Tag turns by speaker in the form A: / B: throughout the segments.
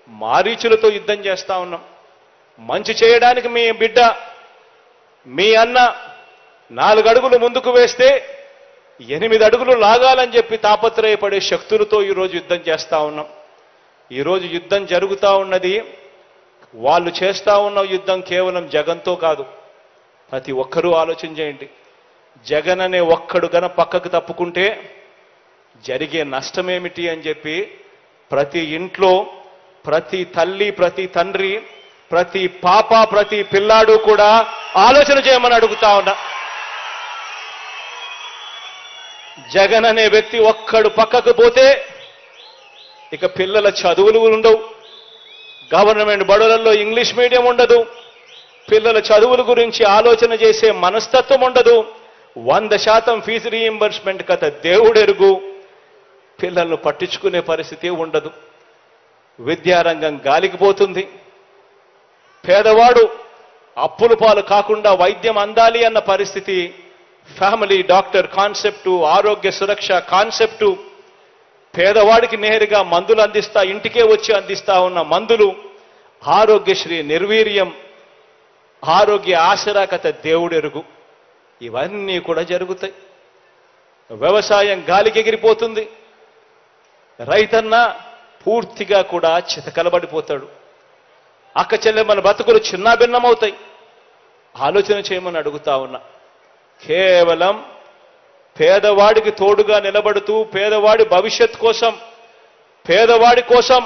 A: మారీచులతో యుద్ధం చేస్తా ఉన్నాం. మంచి చేయడానికి మీ బిడ్డ మీ అన్న 4 అడుగులు ముందుకు వేస్తే 8 అడుగులు లాగాలని చెప్పి తాపత్రయపడే శక్తులతో ఈరోజు యుద్ధం చేస్తా ఉన్నాం. ఈరోజు యుద్ధం జరుగుతూ ఉన్నది, వాళ్ళు చేస్తా ఉన్న యుద్ధం కేవలం జగన్తో కాదు. ప్రతి ఒక్కరూ ఆలోచన చేయండి. జగన్ అనే ఒక్కడు గన పక్కకు తప్పుకుంటే జరిగే నష్టమేమిటి అని చెప్పి ప్రతి ఇంట్లో ప్రతి తల్లి, ప్రతి తండ్రి, ప్రతి పాప, ప్రతి పిల్లాడు కూడా ఆలోచన చేయమని అడుగుతా ఉన్నా. జగన్ అనే వ్యక్తి ఒక్కడు పక్కకు పోతే ఇక పిల్లల చదువులు ఉండవు, గవర్నమెంట్ బడులలో ఇంగ్లీష్ మీడియం ఉండదు, పిల్లల చదువుల గురించి ఆలోచన చేసే మనస్తత్వం ఉండదు, 100% ఫీజు రీయింబర్స్మెంట్ కథ దేవుడెరుగు, పిల్లలను పట్టించుకునే పరిస్థితి ఉండదు. విద్యారంగం గాలికి పోతుంది. పేదవాడు అప్పుల పాలు కాకుండా వైద్యం అందాలి అన్న పరిస్థితి, ఫ్యామిలీ డాక్టర్ కాన్సెప్టు, ఆరోగ్య సురక్ష కాన్సెప్టు, పేదవాడికి నేరుగా మందులు అందిస్తా, ఇంటికే వచ్చి అందిస్తా ఉన్న మందులు, ఆరోగ్యశ్రీ నిర్వీర్యం, ఆరోగ్య ఆసరా కథ దేవుడెరుగు, ఇవన్నీ కూడా జరుగుతాయి. వ్యవసాయం గాలికి ఎగిరిపోతుంది. రైతన్న పూర్తిగా కూడా చితకలబడిపోతాడు. అక్క చెల్లెమ్మల బతుకులు చిన్నాభిన్నమవుతాయి. ఆలోచన చేయమని అడుగుతా ఉన్నా. కేవలం పేదవాడికి తోడుగా నిలబడుతూ పేదవాడి భవిష్యత్ కోసం, పేదవాడి కోసం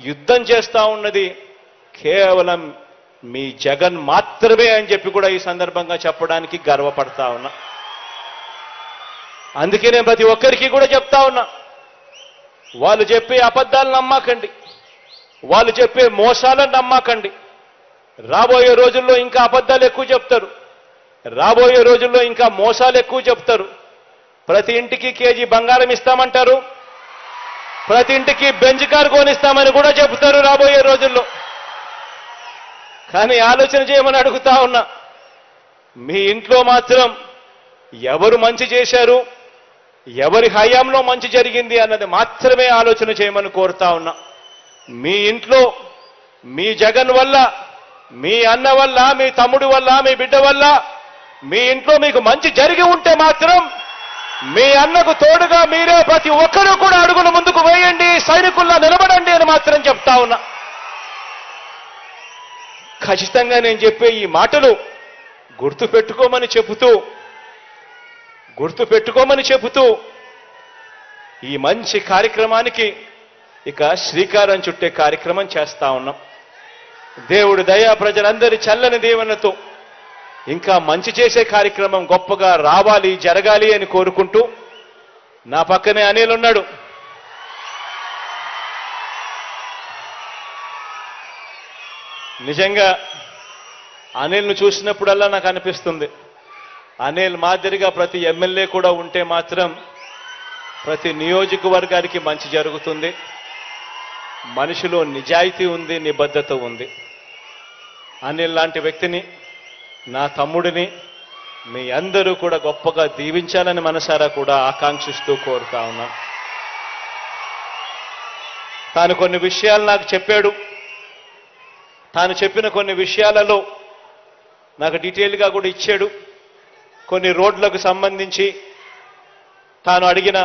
A: యుద్ధం చేస్తా ఉన్నది కేవలం మీ జగన్ మాత్రమే అని చెప్పి కూడా ఈ సందర్భంగా చెప్పడానికి గర్వపడతా ఉన్నా. అందుకే నేను ప్రతి ఒక్కరికి కూడా చెప్తా ఉన్నా, వాళ్ళు చెప్పే అబద్ధాలను నమ్మకండి, వాళ్ళు చెప్పే మోసాలను నమ్మకండి. రాబోయే రోజుల్లో ఇంకా అబద్ధాలు ఎక్కువ చెప్తారు, రాబోయే రోజుల్లో ఇంకా మోసాలు ఎక్కువ చెప్తారు. ప్రతి ఇంటికి కేజీ బంగారం ఇస్తామంటారు, ప్రతి ఇంటికి బెంజ్ కారు కొనిస్తామని కూడా చెబుతారు రాబోయే రోజుల్లో. కానీ ఆలోచన చేయమని అడుగుతా ఉన్నా, మీ ఇంట్లో మాత్రం ఎవరు మంచి చేశారు, ఎవరి హయాంలో మంచి జరిగింది అన్నది మాత్రమే ఆలోచన చేయమని కోరుతా ఉన్నా. మీ ఇంట్లో మీ జగన్ వల్ల, మీ అన్న వల్ల, మీ తమ్ముడి వల్ల, మీ బిడ్డ వల్ల మీ ఇంట్లో మీకు మంచి జరిగి ఉంటే మాత్రం మీ అన్నకు తోడుగా మీరే ప్రతి ఒక్కరూ కూడా అడుగులు ముందుకు వేయండి, సైనికుల్లా నిలబడండి అని మాత్రం చెప్తా ఉన్నా. ఖచ్చితంగా నేను చెప్పే ఈ మాటలు గుర్తుపెట్టుకోమని చెబుతూ ఈ మంచి కార్యక్రమానికి ఇక శ్రీకారం చుట్టే కార్యక్రమం చేస్తా ఉన్నాం. దేవుడి దయా ప్రజలందరి చల్లని దీవెనతో ఇంకా మంచి చేసే కార్యక్రమం గొప్పగా రావాలి, జరగాలి అని కోరుకుంటూ, నా పక్కనే అనిల్ ఉన్నాడు. నిజంగా అనిల్ను చూసినప్పుడల్లా నాకు అనిపిస్తుంది, అనిల్ మాదిరిగా ప్రతి ఎమ్మెల్యే కూడా ఉంటే మాత్రం ప్రతి నియోజకవర్గానికి మంచి జరుగుతుంది. మనిషిలో నిజాయితీ ఉంది, నిబద్ధత ఉంది. అనిల్ లాంటి వ్యక్తిని, నా తమ్ముడిని మీ అందరూ కూడా గొప్పగా దీవించాలని మనసారా కూడా ఆకాంక్షిస్తూ కోరుతా ఉన్నాను. తాను కొన్ని విషయాలు నాకు చెప్పాడు. తాను చెప్పిన కొన్ని విషయాలలో నాకు డీటెయిల్గా కూడా ఇచ్చాడు. కొన్ని రోడ్లకు సంబంధించి, తాను అడిగిన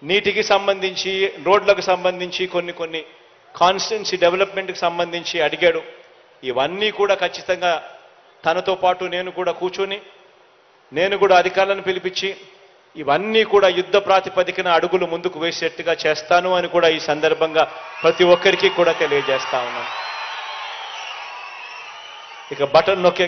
A: నీటికి సంబంధించి, రోడ్లకు సంబంధించి, కొన్ని కాన్స్టిట్యున్సీ డెవలప్మెంట్కి సంబంధించి అడిగాడు. ఇవన్నీ కూడా ఖచ్చితంగా తనతో పాటు నేను కూడా కూర్చొని, నేను కూడా అధికారులను పిలిపించి ఇవన్నీ కూడా యుద్ధ ప్రాతిపదికన అడుగులు ముందుకు వేసేట్టుగా చేస్తాను అని కూడా ఈ సందర్భంగా ప్రతి ఒక్కరికి కూడా తెలియజేస్తా ఉన్నాను. ఇక బటన్ నొక్కే